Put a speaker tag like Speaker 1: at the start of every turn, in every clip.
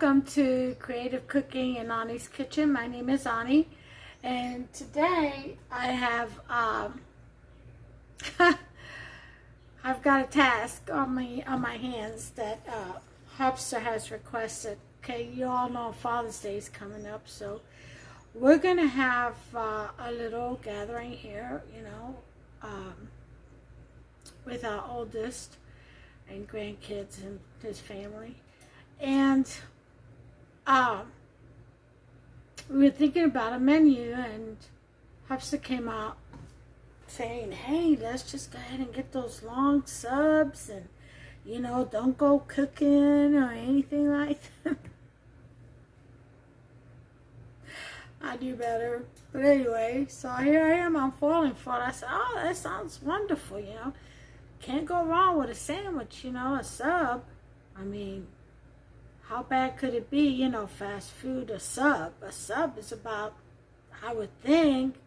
Speaker 1: welcome to Creative Cooking in Ani's Kitchen. My name is Ani, and today I have I've got a task on my hands that Hubster has requested. Okay, you all know Father's Day is coming up, so we're gonna have a little gathering here, with our oldest and grandkids and his family. And we were thinking about a menu, and Hubster came out saying, hey, let's just go ahead and get those long subs and, don't go cooking or anything like that. I knew better. But anyway, so here I am, I'm falling for it. I said, oh, that sounds wonderful, Can't go wrong with a sandwich, a sub. I mean, how bad could it be, fast food, a sub? A sub is about, I would think,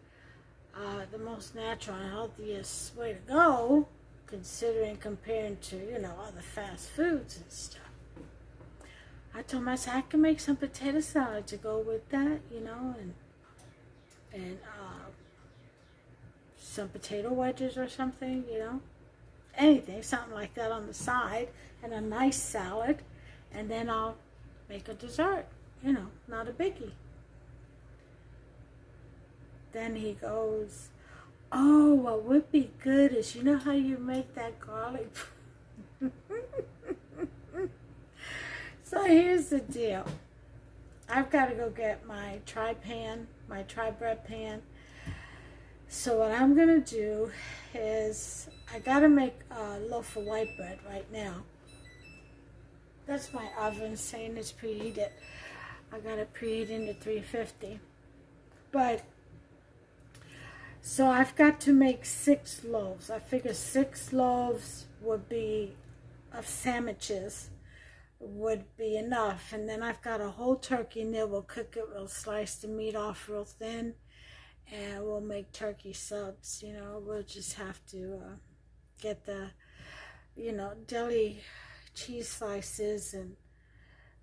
Speaker 1: the most natural and healthiest way to go, considering comparing to, other fast foods and stuff. I told myself I can make some potato salad to go with that, and some potato wedges or something, anything, something like that on the side, and a nice salad, and then I'll make a dessert, not a biggie. Then he goes, oh, what would be good is, how you make that garlic? So here's the deal. I've got to go get my tri-bread pan. So what I'm going to do is, I got to make a loaf of white bread right now. That's my oven saying it's preheated. I got it preheated to 350. But, so I've got to make 6 loaves. I figure 6 loaves would be, of sandwiches, would be enough. And then I've got a whole turkey in there. We'll cook it, we'll slice the meat off real thin, and we'll make turkey subs. We'll just have to get the, deli cheese slices and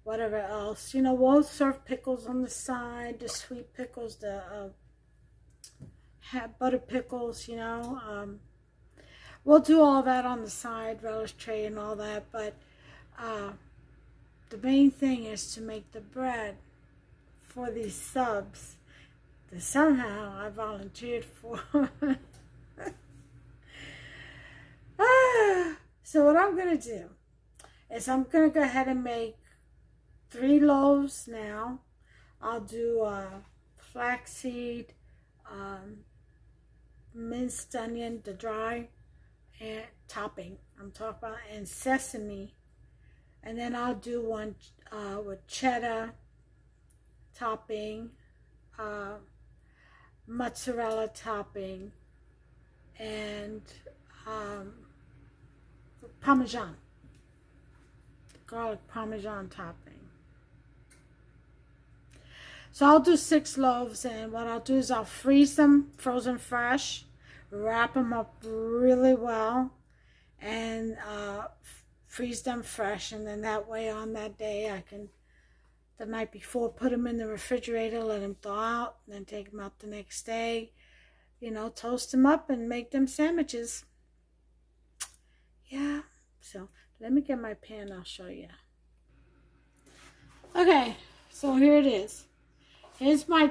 Speaker 1: whatever else. We'll serve pickles on the side, the sweet pickles, the butter pickles, we'll do all that on the side, relish tray and all that. But the main thing is to make the bread for these subs that somehow I volunteered for. So what I'm going to do is I'm going to go ahead and make 3 loaves now. I'll do flaxseed, minced onion, the dry, and topping I'm talking about, and sesame. And then I'll do one with cheddar topping, mozzarella topping, and Parmesan, garlic Parmesan topping. So I'll do 6 loaves, and what I'll do is I'll freeze them frozen fresh, wrap them up really well, and freeze them fresh, and then that way on that day I can, the night before, put them in the refrigerator, let them thaw out, and then take them out the next day, toast them up and make them sandwiches. Yeah, so let me get my pan, I'll show you. Okay, so here it is. Here's my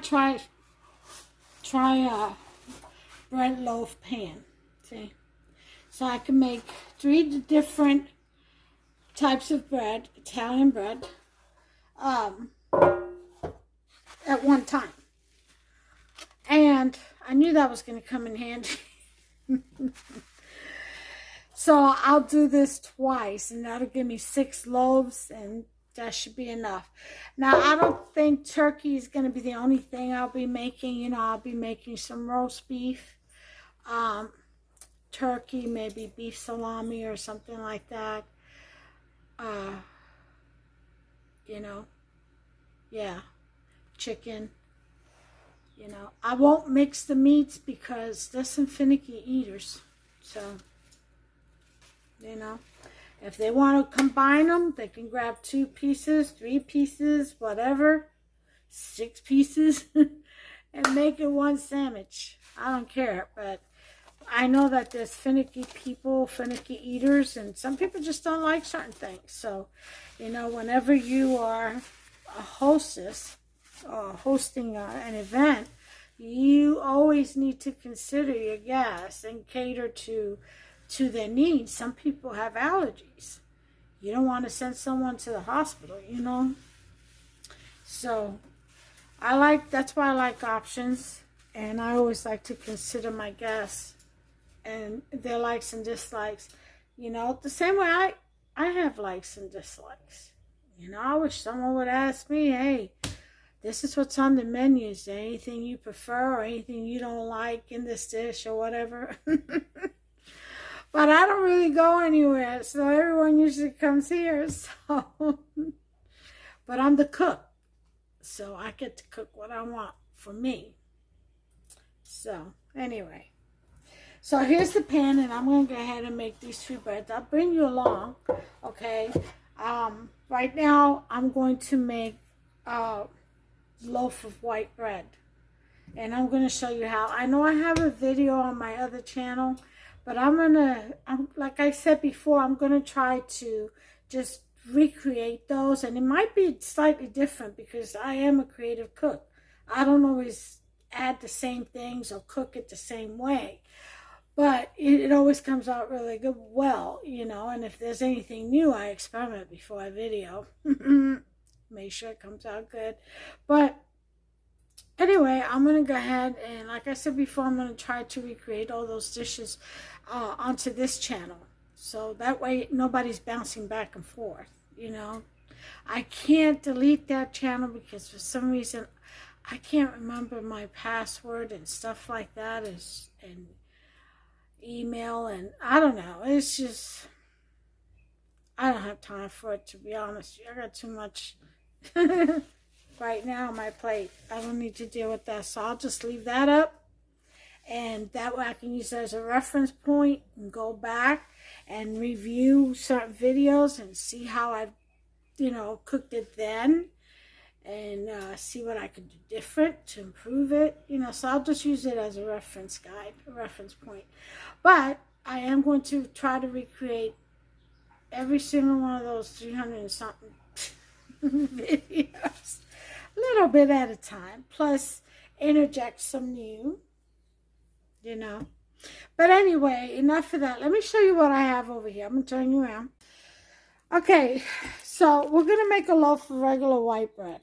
Speaker 1: bread loaf pan. See? So I can make 3 different types of bread, Italian bread, at one time. And I knew that was going to come in handy. So I'll do this twice, and that'll give me 6 loaves, and that should be enough. Now, I don't think turkey is going to be the only thing I'll be making. I'll be making some roast beef, turkey, maybe beef salami or something like that. Yeah, chicken. I won't mix the meats because there's some finicky eaters. So, If they want to combine them, they can grab 2 pieces, 3 pieces, whatever, 6 pieces, and make it one sandwich. I don't care, but I know that there's finicky people, finicky eaters, and some people just don't like certain things. So, you know, whenever you are a hostess or hosting an event, you always need to consider your guests and cater to their needs. Some people have allergies. You don't want to send someone to the hospital, you know. So that's why I like options, and I always like to consider my guests and their likes and dislikes. You know, the same way I have likes and dislikes. You know, I wish someone would ask me, hey, this is what's on the menu. Is there anything you prefer or anything you don't like in this dish or whatever? But I don't really go anywhere, so everyone usually comes here. So, but I'm the cook, so I get to cook what I want for me. So, anyway. So here's the pan, and I'm going to go ahead and make these 2 breads. I'll bring you along, okay? Right now, I'm going to make a loaf of white bread. And I'm going to show you how. I know I have a video on my other channel, but like I said before, I'm going to try to just recreate those. And it might be slightly different because I am a creative cook. I don't always add the same things or cook it the same way. But it always comes out really good, well, you know. And if there's anything new, I experiment before I video. Make sure it comes out good. But anyway, I'm going to go ahead and, like I said before, I'm going to try to recreate all those dishes onto this channel. So that way nobody's bouncing back and forth, you know. I can't delete that channel because for some reason I can't remember my password and stuff like that, and email, and I don't know. It's just, I don't have time for it, to be honest. I got too much right now on my plate. I don't need to deal with that, so I'll just leave that up, and that way I can use it as a reference point and go back and review certain videos and see how I, you know, cooked it then, and see what I could do different to improve it, you know. So I'll just use it as a reference guide, a reference point. But I am going to try to recreate every single one of those 300 and something videos, a little bit at a time, plus interject some new, you know. But anyway, enough of that. Let me show you what I have over here. I'm going to turn you around. Okay, so we're going to make a loaf of regular white bread.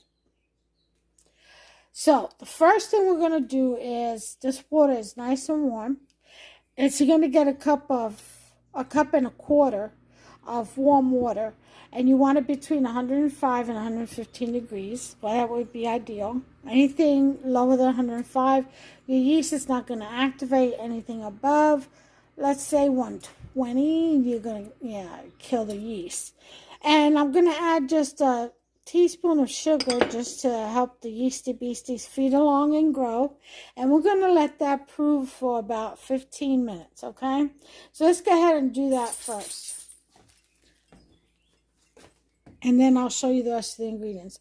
Speaker 1: So the first thing we're going to do is, this water is nice and warm. You're going to get a cup and a quarter of warm water, and you want it between 105 and 115 degrees. Well, that would be ideal. Anything lower than 105, your yeast is not going to activate. Anything above, let's say 120, you're going to kill the yeast. And I'm going to add just a teaspoon of sugar just to help the yeasty beasties feed along and grow. And we're going to let that prove for about 15 minutes, okay? So let's go ahead and do that first. And then I'll show you the rest of the ingredients.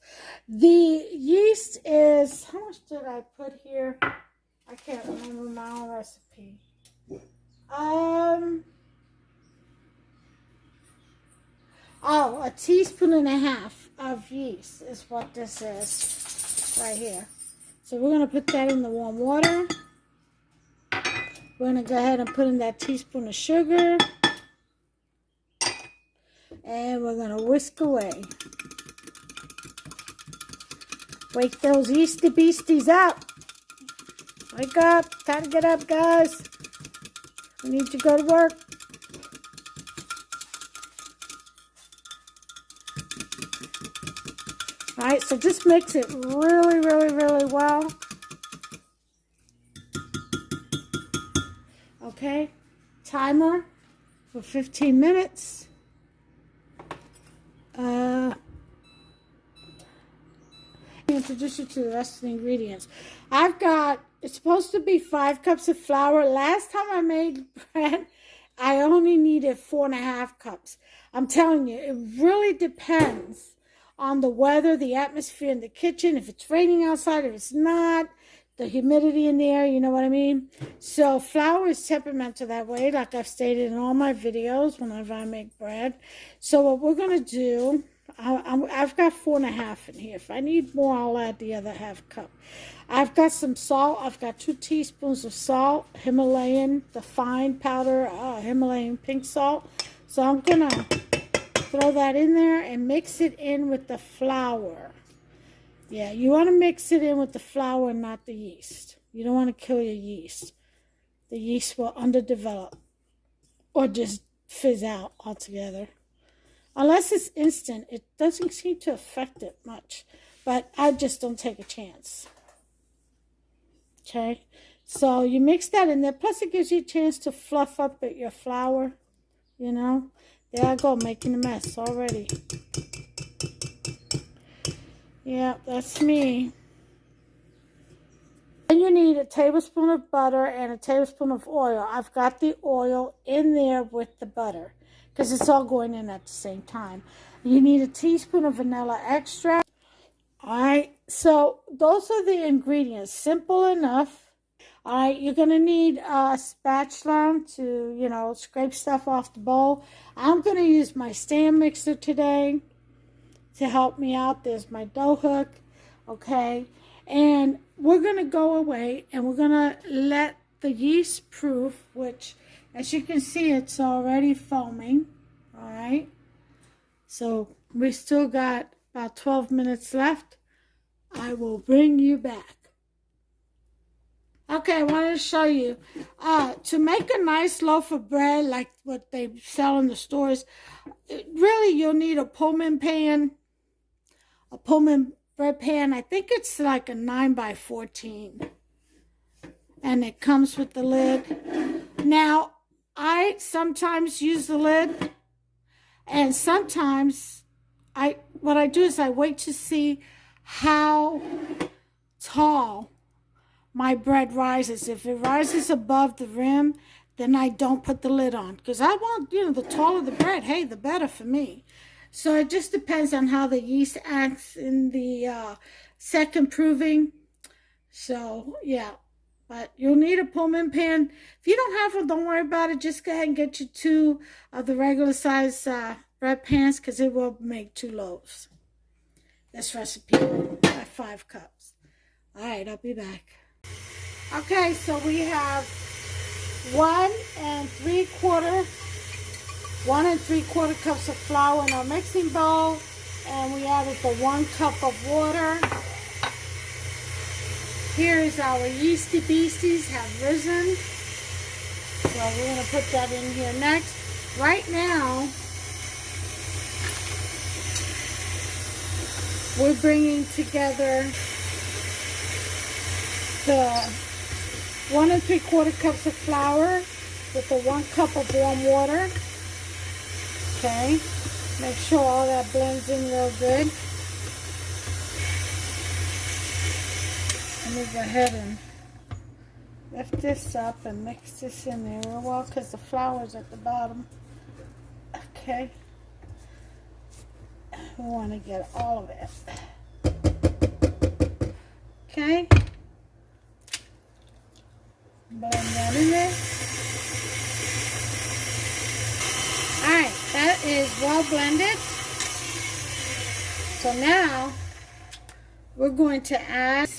Speaker 1: The yeast is, how much did I put here? I can't remember my own recipe. Oh, 1.5 teaspoons of yeast is what this is right here. So we're going to put that in the warm water. We're going to go ahead and put in that teaspoon of sugar. And we're going to whisk away. Wake those yeasty beasties up. Wake up. Time to get up, guys. We need to go to work. Alright, so just mix it really, really, really well. Okay. Timer for 15 minutes. Introduce you to the rest of the ingredients. It's supposed to be 5 cups of flour. Last time I made bread, I only needed 4.5 cups. I'm telling you, it really depends on the weather, the atmosphere in the kitchen, if it's raining outside, if it's not, the humidity in the air, you know what I mean? So flour is temperamental that way, like I've stated in all my videos whenever I make bread. So what we're going to do, I've got 4.5 in here. If I need more, I'll add the other half cup. I've got some salt. I've got 2 teaspoons of salt, Himalayan, the fine powder, Himalayan pink salt. So I'm going to throw that in there and mix it in with the flour. Yeah, you want to mix it in with the flour and not the yeast. You don't want to kill your yeast. The yeast will underdevelop or just fizz out altogether. Unless it's instant, it doesn't seem to affect it much. But I just don't take a chance. Okay, so you mix that in there. Plus, it gives you a chance to fluff up your flour. You know, there I go, making a mess already. Yeah, that's me. Then you need a tablespoon of butter and a tablespoon of oil. I've got the oil in there with the butter because it's all going in at the same time. You need a teaspoon of vanilla extract. All right, so those are the ingredients. Simple enough. All right, you're going to need a spatula to, you know, scrape stuff off the bowl. I'm going to use my stand mixer today to help me out. There's my dough hook, okay? And we're going to go away and we're going to let the yeast proof, which, as you can see, it's already foaming, all right? So we still got about 12 minutes left. I will bring you back. Okay, I wanted to show you. To make a nice loaf of bread like what they sell in the stores, really you'll need a Pullman pan, a Pullman bread pan. I think it's like a 9x14. And it comes with the lid. Now, I sometimes use the lid. And sometimes, what I do is I wait to see how tall my bread rises. If it rises above the rim, then I don't put the lid on. Because I want, you know, the taller the bread, hey, the better for me. So it just depends on how the yeast acts in the second proving. So, yeah. But you'll need a Pullman pan. If you don't have one, don't worry about it. Just go ahead and get you 2 of the regular size bread pans because it will make 2 loaves. This recipe will have 5 cups. All right, I'll be back. Okay, so we have 1 3/4 cups of flour in our mixing bowl, and we added the 1 cup of water. Here is our yeasty beasties have risen. So we're going to put that in here next. Right now, we're bringing together the 1 3/4 cups of flour with the 1 cup of warm water. Okay, make sure all that blends in real good. Let me go ahead and lift this up and mix this in there real well because the flour's at the bottom. Okay, we want to get all of it. Okay. Blend that in there. Alright, that is well blended. So now we're going to add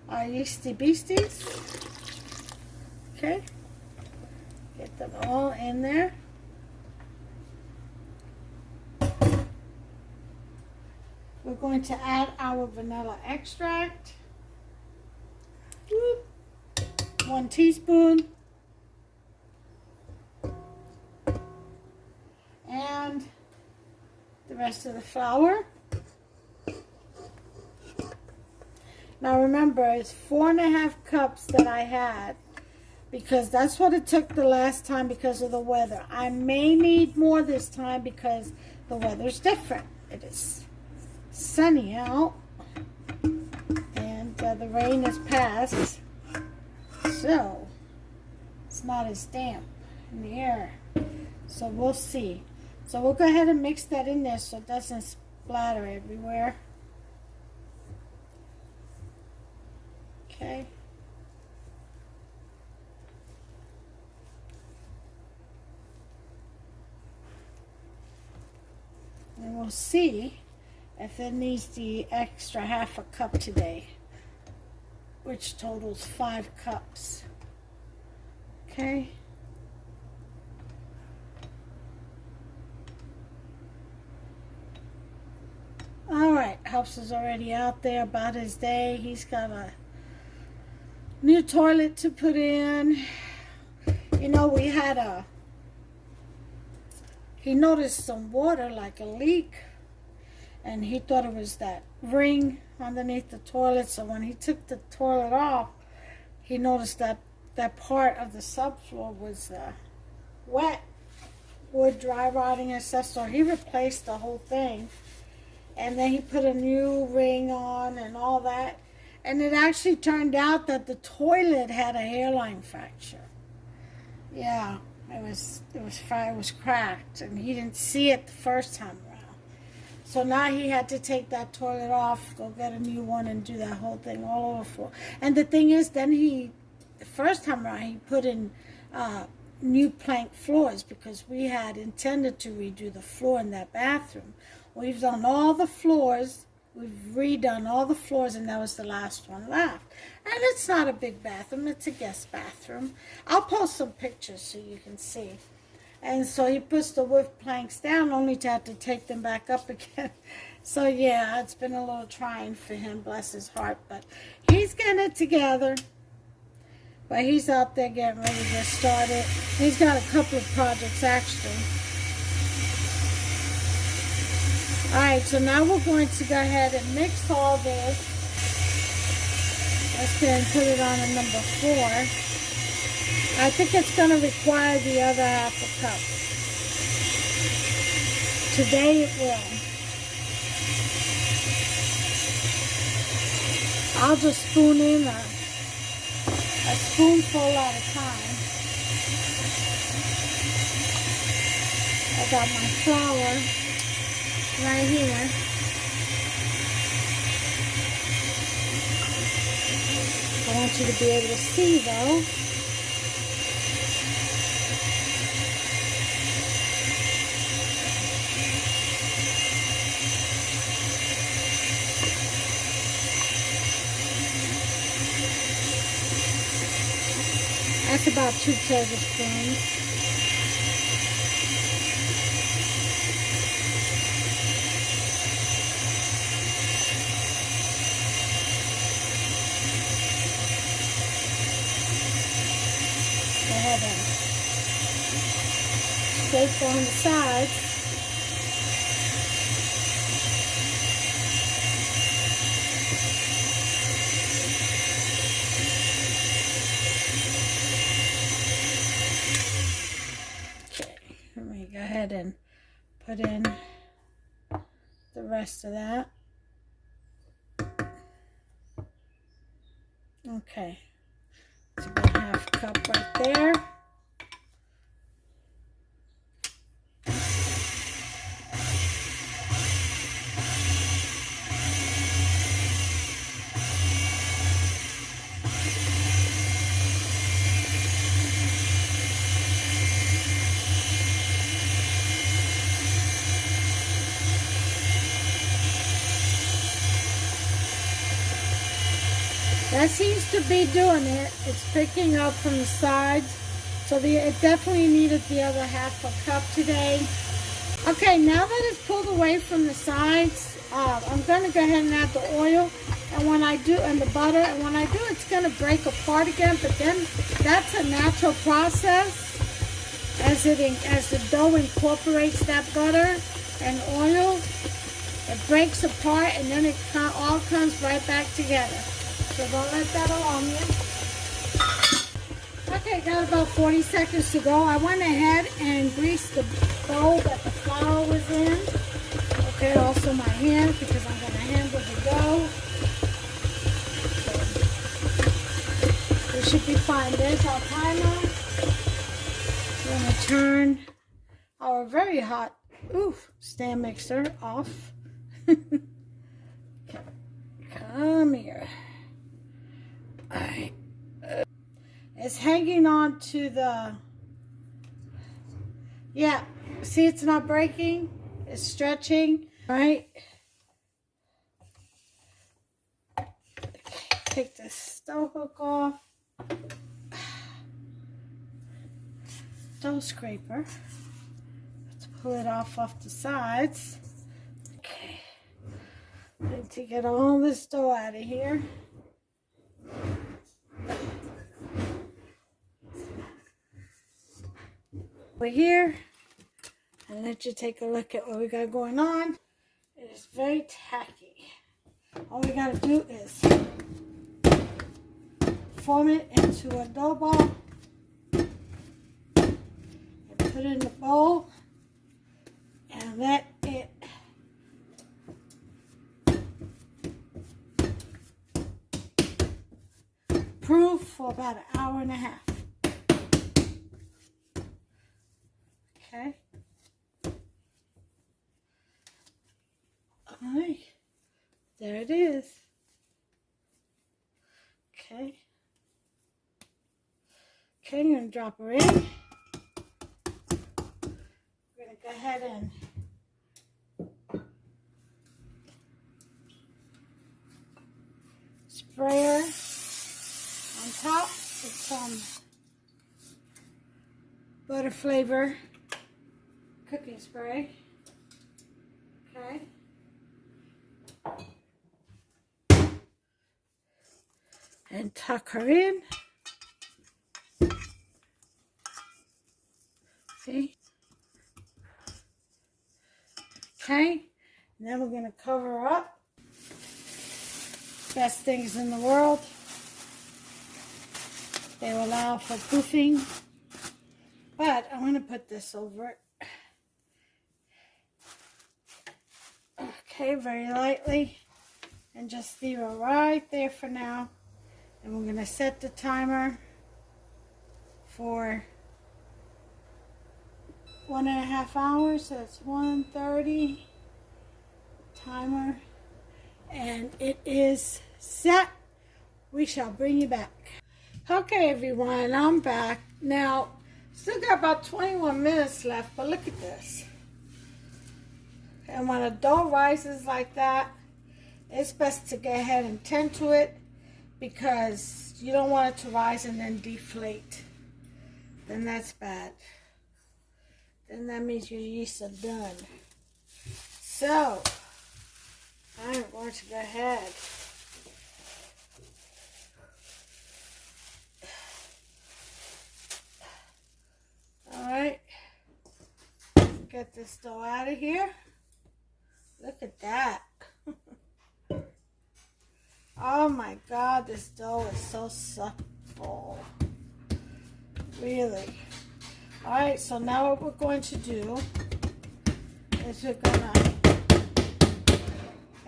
Speaker 1: our yeasty beasties. Okay. Get them all in there. We're going to add our vanilla extract. 1 teaspoon. And the rest of the flour. Now remember, it's 4.5 cups that I had because that's what it took the last time because of the weather. I may need more this time because the weather's different. It is sunny out and the rain has passed, so it's not as damp. in the air. So we'll see. So we'll go ahead and mix that in there so it doesn't splatter everywhere. Okay. And we'll see if it needs the extra half a cup today, which totals 5 cups. Okay. Alright, Helps is already out there about his day. He's got a new toilet to put in. You know, he noticed some water, like a leak, and he thought it was that ring underneath the toilet. So when he took the toilet off, he noticed that that part of the subfloor was wet, wood dry rotting and stuff. So he replaced the whole thing, and then he put a new ring on and all that. And it actually turned out that the toilet had a hairline fracture. Yeah, it was cracked, and he didn't see it the first time around. So now he had to take that toilet off, go get a new one, and do that whole thing all over floor. And the thing is, then the first time around, he put in new plank floors, because we had intended to redo the floor in that bathroom. We've done all the floors. We've redone all the floors, and that was the last one left. And it's not a big bathroom. It's a guest bathroom. I'll post some pictures so you can see. And so he puts the wood planks down, only to have to take them back up again. So, yeah, it's been a little trying for him, bless his heart. But he's getting it together. But he's out there getting ready to get started. He's got a couple of projects, actually. Alright, so now we're going to go ahead and mix all this. Let's go ahead and put it on a number 4. I think it's going to require the other half a cup. Today it will. I'll just spoon in a spoonful at a time. I got my flour right here. I want you to be able to see, though. That's about 2 tablespoons. Scrape on the sides. Okay, let me go ahead and put in the rest of that. Okay, it's about half a cup right there. That seems to be doing it. It's picking up from the sides. So it definitely needed the other half a cup today. Okay, now that it's pulled away from the sides, I'm going to go ahead and add the oil. And when I do, and the butter, and when I do, it's going to break apart again. But then that's a natural process as the dough incorporates that butter and oil. It breaks apart, and then it all comes right back together. So don't let that alarm you. Okay, got about 40 seconds to go. I went ahead and greased the bowl that the flour was in. Okay, also my hands, because I'm going to handle the dough. So we should be fine. There's our timer. We're going to turn our very hot stand mixer off. Come here. All right. It's hanging on to the, yeah, see it's not breaking, it's stretching, right? Take the stove hook off. Stove scraper. Let's pull it off the sides. Okay. Need to get all this dough out of here. Over here, and let you take a look at what we got going on. It is very tacky. All we got to do is form it into a dough ball and put it in the bowl and let it proof for about an hour and a half. Okay. All right. There it is. Okay. Okay, I'm going to drop her in. We're going to go ahead and spray her on top with some butter flavor cooking spray. Okay. And tuck her in. See? Okay. And then we're going to cover her up. Best things in the world. They will allow for proofing. But I'm going to put this over it. Okay, very lightly. And just leave her right there for now. And we're going to set the timer for 1.5 hours. So it's 1:30 timer. And it is set. We shall bring you back. Okay, everyone, I'm back. Now, still got about 21 minutes left, but look at this. And when a dough rises like that, it's best to go ahead and tend to it because you don't want it to rise and then deflate. Then that's bad. Then that means your yeast are done. So, I'm going to go ahead. Alright. Get this dough out of here. Look at that. Oh my God, this dough is so supple. Really. Alright, so now what we're going to do is we're going to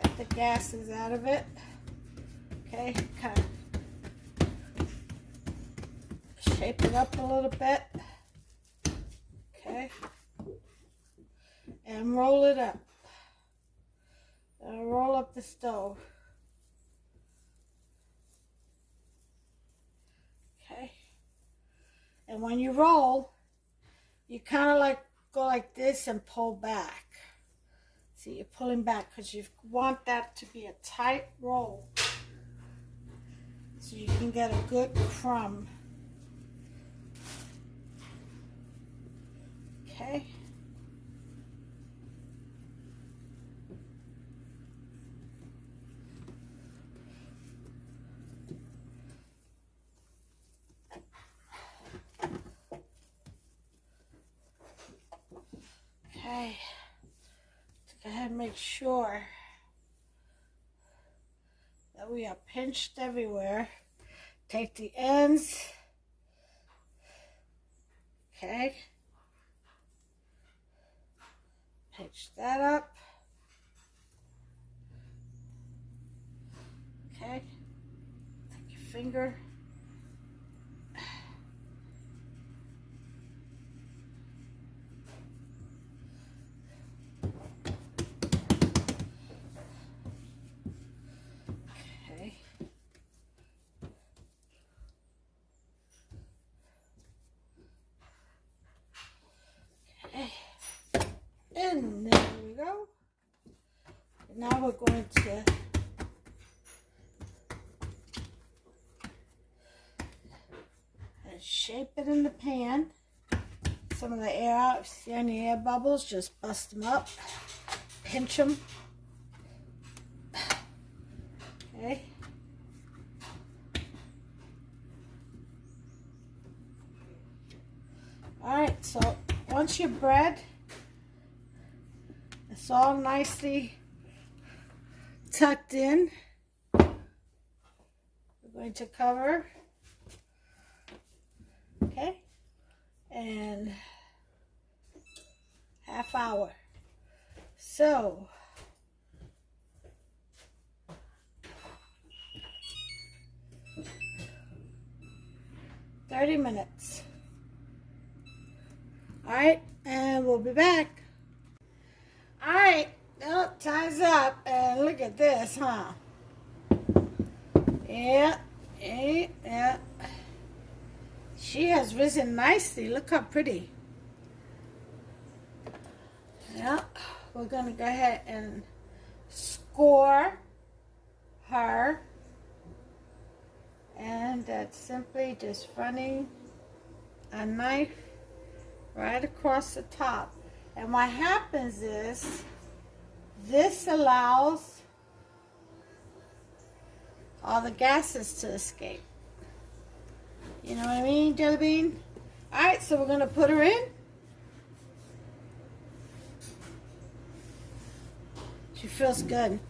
Speaker 1: get the gases out of it. Okay, kind of shape it up a little bit. Okay. And roll it up. Roll up the stove. Okay. And when you roll, you kind of like go like this and pull back. See, you're pulling back because you want that to be a tight roll so you can get a good crumb. Okay. Okay, go ahead and make sure that we are pinched everywhere. Take the ends, okay, pinch that up, okay, take your finger, now we're going to shape it in the pan. Some of the air out. If you see any air bubbles, just bust them up. Pinch them. Okay. Alright, so once your bread is all nicely tucked in, we're going to cover, okay, and half hour. So, $30. Alright, and we'll be back. Alright, well, time's up, and look at this, huh? Yeah. She has risen nicely. Look how pretty. Yeah, we're gonna go ahead and score her. And that's simply just running a knife right across the top. And what happens is this allows all the gases to escape. You know what I mean, Jelly Bean? Alright, so we're going to put her in. She feels good.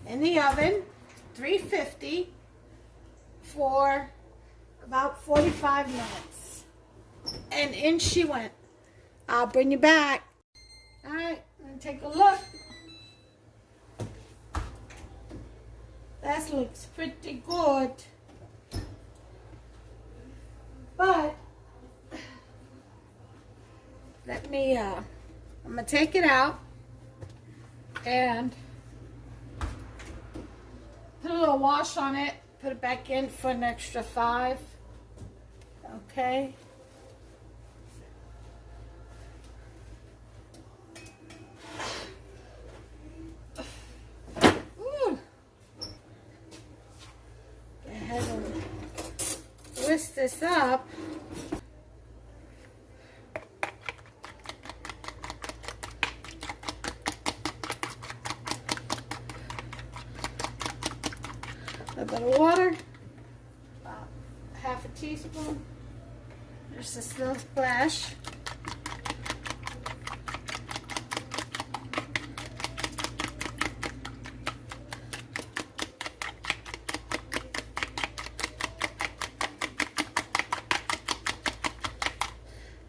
Speaker 1: In the oven, 350 for about 45 minutes. And in she went. I'll bring you back. Alright, and take a look. That looks pretty good. But let me I'm gonna take it out and put a little wash on it, put it back in for an extra 5. Okay. Twist this up. A bit of water, about half a teaspoon. Just this little splash.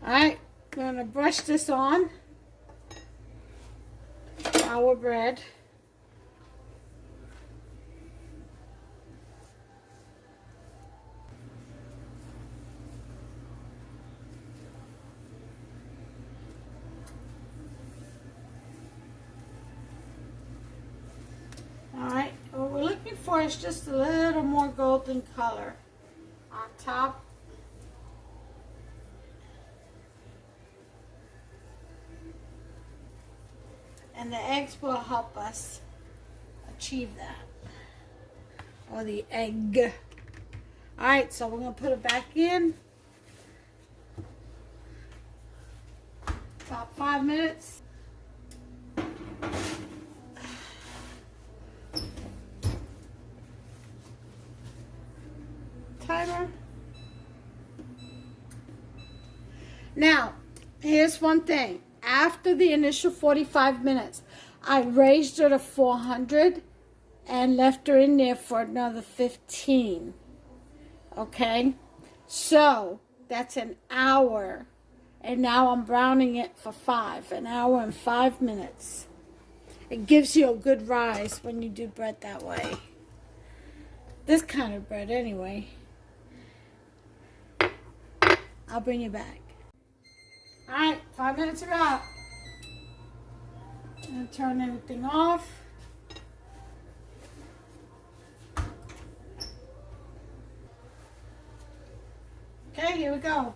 Speaker 1: Alright, I'm going to brush this on our bread. Alright, what we're looking for is just a little more golden color on top. And the eggs will help us achieve that. Or the egg. Alright, so we're going to put it back in. About 5 minutes. Timer. Now, here's one thing. After the initial 45 minutes, I raised her to 400 and left her in there for another 15. Okay? So, that's an hour. And now I'm browning it for 5. An hour and 5 minutes. It gives you a good rise when you do bread that way. This kind of bread anyway. I'll bring you back. Alright, 5 minutes are out. I'm going to turn everything off. Okay, here we go.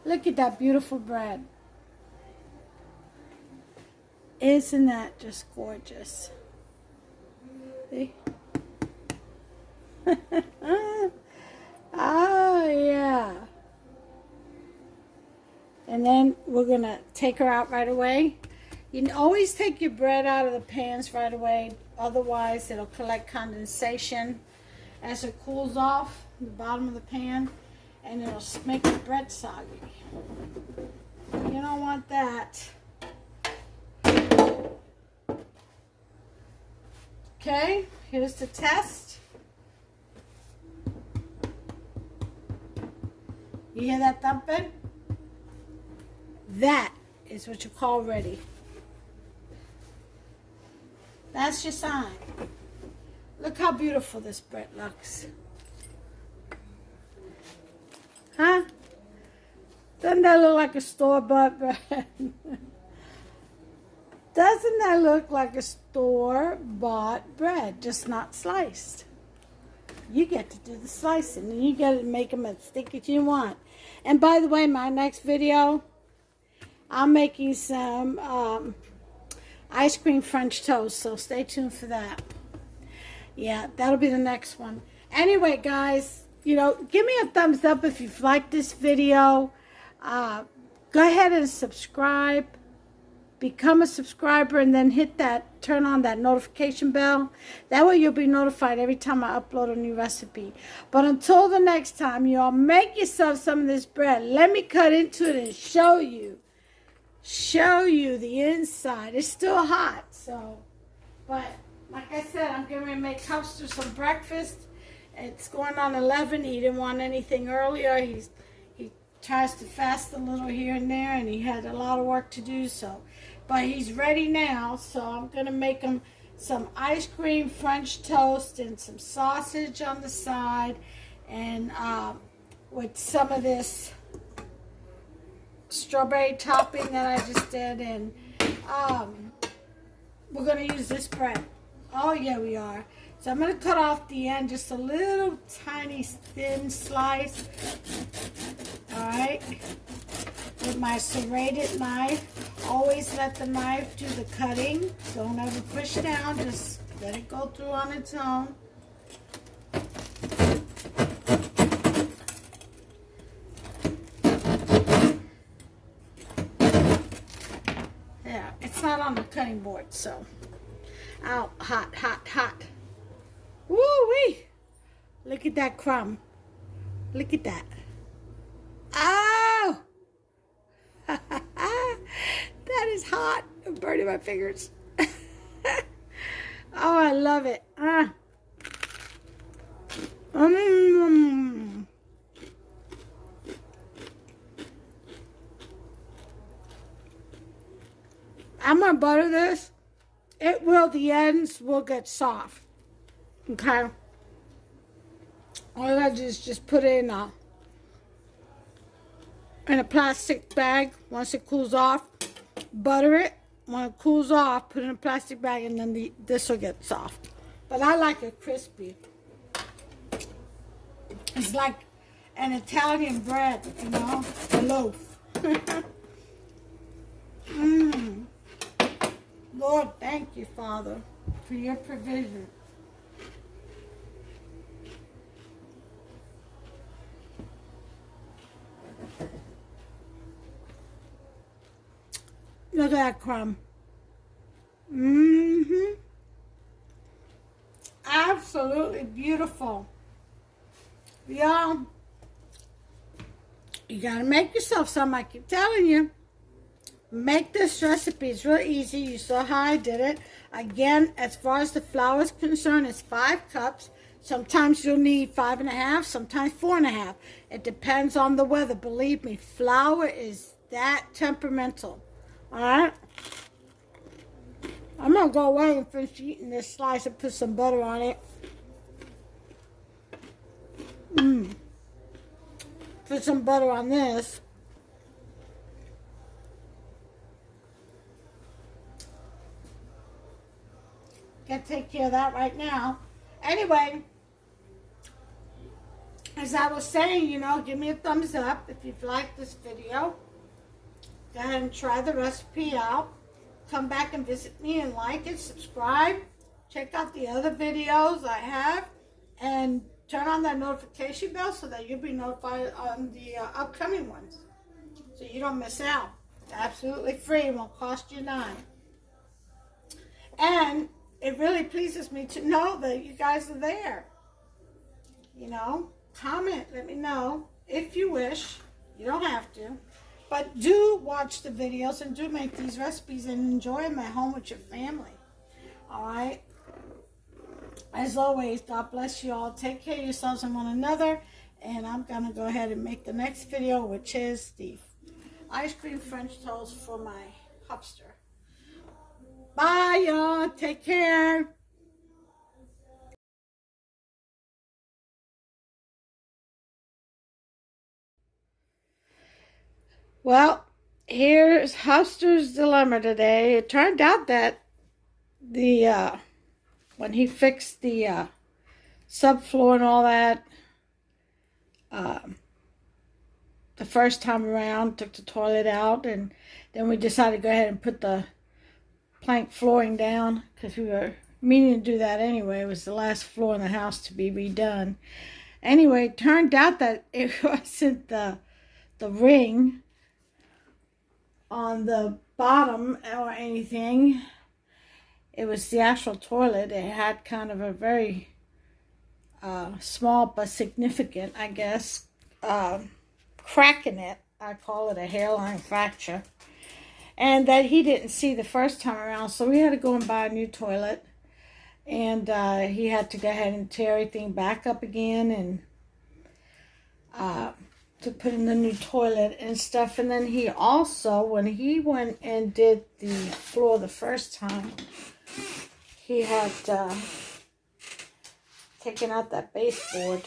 Speaker 1: Look at that beautiful bread. Isn't that just gorgeous? See? Oh, yeah. And then we're going to take her out right away. You can always take your bread out of the pans right away. Otherwise, it'll collect condensation as it cools off the bottom of the pan. And it'll make the bread soggy. You don't want that. Okay, here's the test. You hear that thumping? That is what you call ready. That's your sign. Look how beautiful this bread looks. Huh? Doesn't that look like a store-bought bread? Doesn't that look like a store-bought bread, just not sliced? You get to do the slicing, and you get to make them as thick as you want. And by the way, my next video, I'm making some ice cream French toast, so stay tuned for that. Yeah, that'll be the next one. Anyway, guys, you know, give me a thumbs up if you've liked this video. Go ahead and subscribe. Become a subscriber and then turn on that notification bell. That way you'll be notified every time I upload a new recipe. But until the next time, y'all, make yourself some of this bread. Let me cut into it and show you the inside. It's still hot, so, but like I said, I'm going to make Hubster some breakfast. It's going on 11. He didn't want anything earlier. He tries to fast a little here and there, and he had a lot of work to do, so, but he's ready now. So I'm going to make him some ice cream French toast and some sausage on the side, and with some of this strawberry topping that I just did, and we're going to use this bread. Oh yeah, we are. So I'm going to cut off the end, just a little tiny thin slice. Alright, with my serrated knife. Always let the knife do the cutting. Don't ever push down, just let it go through on its own. Yeah, it's not on the cutting board, so. Ow, hot, hot, hot. Woo-wee! Look at that crumb. Look at that. Oh! That is hot. I'm burning my fingers. Oh, I love it. I'm going to butter this. The ends will get soft. Okay? All I gotta do is just put it in a plastic bag. Once it cools off, butter it. When it cools off, put it in a plastic bag, and then this will get soft. But I like it crispy. It's like an Italian bread, you know, a loaf. Lord, thank you, Father, for your provision. Look at that crumb. Absolutely beautiful. Y'all, you gotta make yourself some, I keep telling you. Make this recipe. It's real easy. You saw how I did it. Again, as far as the flour is concerned, it's 5 cups. Sometimes you'll need 5.5, sometimes 4.5. It depends on the weather. Believe me, flour is that temperamental. Alright? I'm going to go away and finish eating this slice and put some butter on it. Put some butter on this. Gotta take care of that right now. Anyway, as I was saying, you know, give me a thumbs up if you've liked this video. Go ahead and try the recipe out. Come back and visit me and like it, subscribe. Check out the other videos I have. And turn on that notification bell so that you'll be notified on the upcoming ones. So you don't miss out. It's absolutely free. It won't cost you a dime. And it really pleases me to know that you guys are there. You know, comment, let me know if you wish. You don't have to. But do watch the videos and do make these recipes and enjoy them at home with your family. All right? As always, God bless you all. Take care of yourselves and one another. And I'm going to go ahead and make the next video, which is the ice cream French toast for my hubster. Bye, y'all. Take care. Well, here's Hubster's dilemma today. It turned out that the when he fixed the subfloor and all that, the first time around, took the toilet out, and then we decided to go ahead and put the plank flooring down because we were meaning to do that anyway. It was the last floor in the house to be redone. Anyway, it turned out that it wasn't the ring on the bottom or anything. It was the actual toilet. It had kind of a very small but significant, I guess, crack in it. I call it a hairline fracture. And that he didn't see the first time around, so we had to go and buy a new toilet. And he had to go ahead and tear everything back up again and to put in the new toilet and stuff. And then he also, when he went and did the floor the first time, he had taken out that baseboard.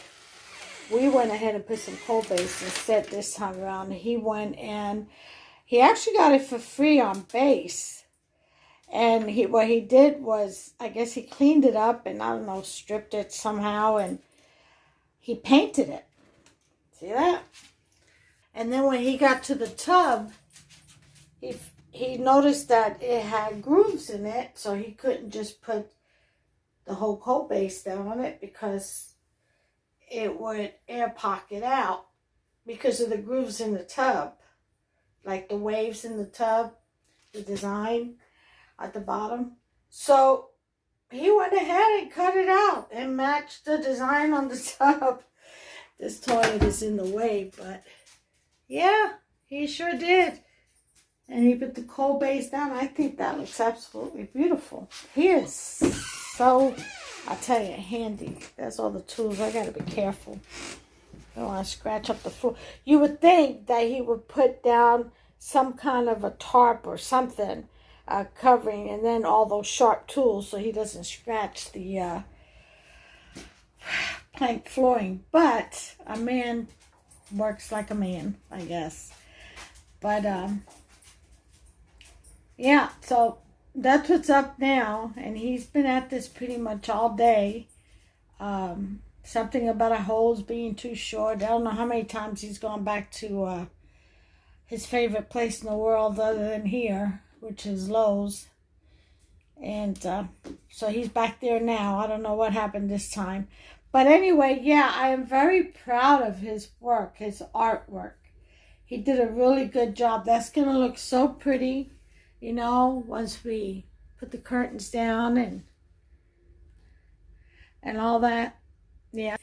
Speaker 1: We went ahead and put some cold base instead this time around. He went and he actually got it for free on base. And what he did was, I guess he cleaned it up and, I don't know, stripped it somehow, and he painted it. See that? And then when he got to the tub, he noticed that it had grooves in it, so he couldn't just put the whole coat base down on it because it would air pocket out because of the grooves in the tub, like the waves in the tub, the design at the bottom. So he went ahead and cut it out and matched the design on the tub. This toilet is in the way, but yeah, he sure did. And he put the coal base down. I think that looks absolutely beautiful. He is so, I tell you, handy. That's all the tools. I got to be careful. I don't want to scratch up the floor. You would think that he would put down some kind of a tarp or something covering, and then all those sharp tools so he doesn't scratch the plank flooring. But a man works like a man, I guess. But yeah, so that's what's up now, and he's been at this pretty much all day. Something about a hose being too short. I don't know how many times he's gone back to his favorite place in the world other than here, which is Lowe's. And so he's back there now. I don't know what happened this time. But anyway, yeah, I am very proud of his work, his artwork. He did a really good job. That's going to look so pretty, you know, once we put the curtains down and all that. Yeah,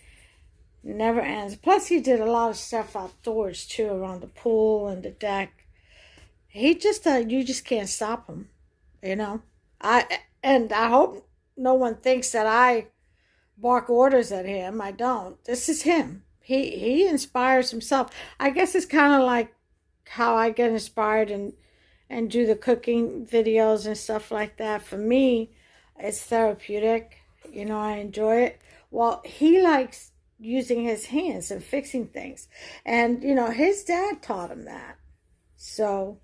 Speaker 1: never ends. Plus, he did a lot of stuff outdoors, too, around the pool and the deck. He just, you just can't stop him, you know. And I hope no one thinks that I bark orders at him. I don't. This is him. He inspires himself. I guess it's kind of like how I get inspired and do the cooking videos and stuff like that. For me, it's therapeutic. You know, I enjoy it. Well, he likes using his hands and fixing things. And, you know, his dad taught him that. So,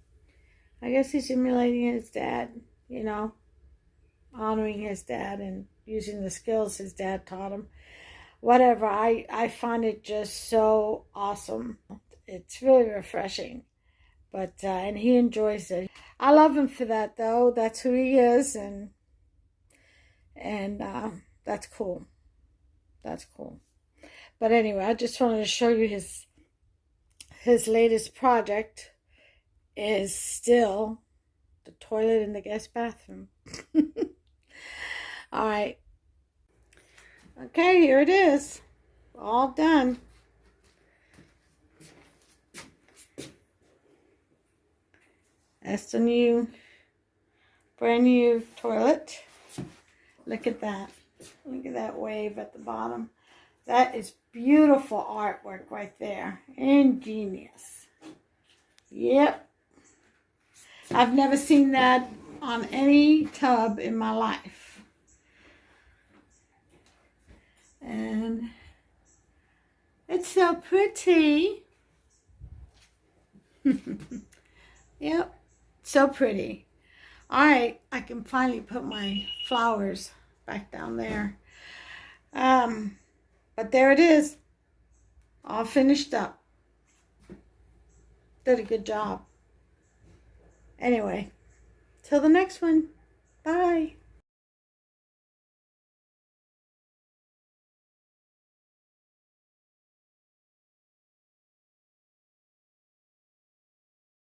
Speaker 1: I guess he's emulating his dad, you know, honoring his dad and using the skills his dad taught him. whatever. I find it just so awesome. It's really refreshing. But and he enjoys it. I love him for that though. That's who he is, and that's cool. That's cool. But anyway, I just wanted to show you his latest project is still the toilet in the guest bathroom. All right. Okay, here it is. All done. That's the brand new toilet. Look at that. Look at that wave at the bottom. That is beautiful artwork right there. Ingenious. Yep. I've never seen that on any tub in my life. And it's so pretty. Yep. So pretty. All right, I can finally put my flowers back down there. But there it is. All finished up. Did a good job. Anyway, till the next one. Bye.